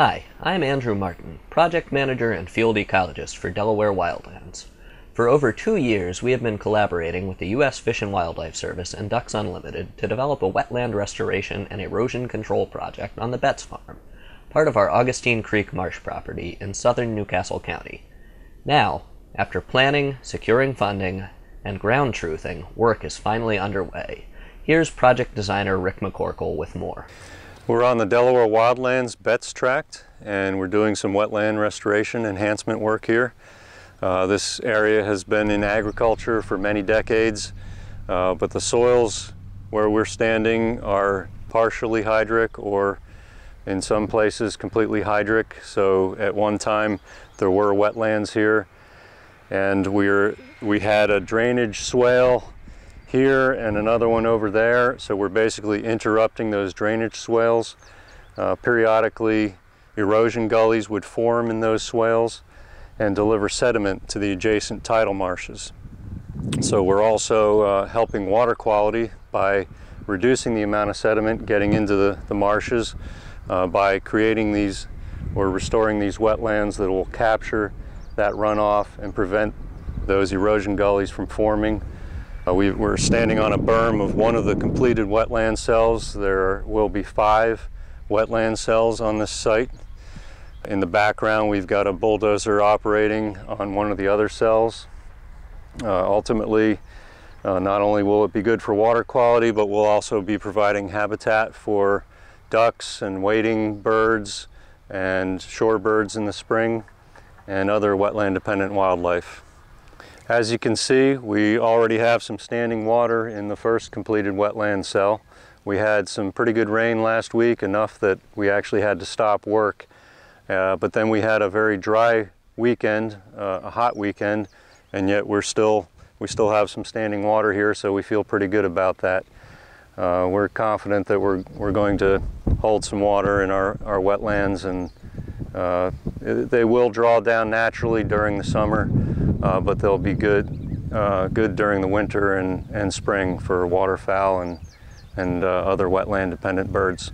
Hi, I'm Andrew Martin, Project Manager and Field Ecologist for Delaware Wildlands. For over 2 years, we have been collaborating with the U.S. Fish and Wildlife Service and Ducks Unlimited to develop a wetland restoration and erosion control project on the Betts Farm, part of our Augustine Creek Marsh property in southern Newcastle County. Now, after planning, securing funding, and ground truthing, work is finally underway. Here's project designer Rick McCorkle with more. We're on the Delaware Wildlands Betts Tract, and we're doing some wetland restoration enhancement work here. This area has been in agriculture for many decades, but the soils where we're standing are partially hydric or in some places completely hydric. So at one time there were wetlands here, and we had a drainage swale here and another one over there, so we're basically interrupting those drainage swales. Periodically, erosion gullies would form in those swales and deliver sediment to the adjacent tidal marshes. So we're also helping water quality by reducing the amount of sediment getting into the marshes by creating these or restoring these wetlands that will capture that runoff and prevent those erosion gullies from forming. We're standing on a berm of one of the completed wetland cells. There will be 5 wetland cells on this site. In the background, we've got a bulldozer operating on one of the other cells. Ultimately, not only will it be good for water quality, but we'll also be providing habitat for ducks and wading birds and shorebirds in the spring and other wetland-dependent wildlife. As you can see, we already have some standing water in the first completed wetland cell. We had some pretty good rain last week, enough that we actually had to stop work. But then we had a very dry weekend, a hot weekend, and yet we still have some standing water here, so we feel pretty good about that. We're confident that we're going to hold some water in our wetlands, and they will draw down naturally during the summer, but they'll be good during the winter and spring for waterfowl and other wetland-dependent birds.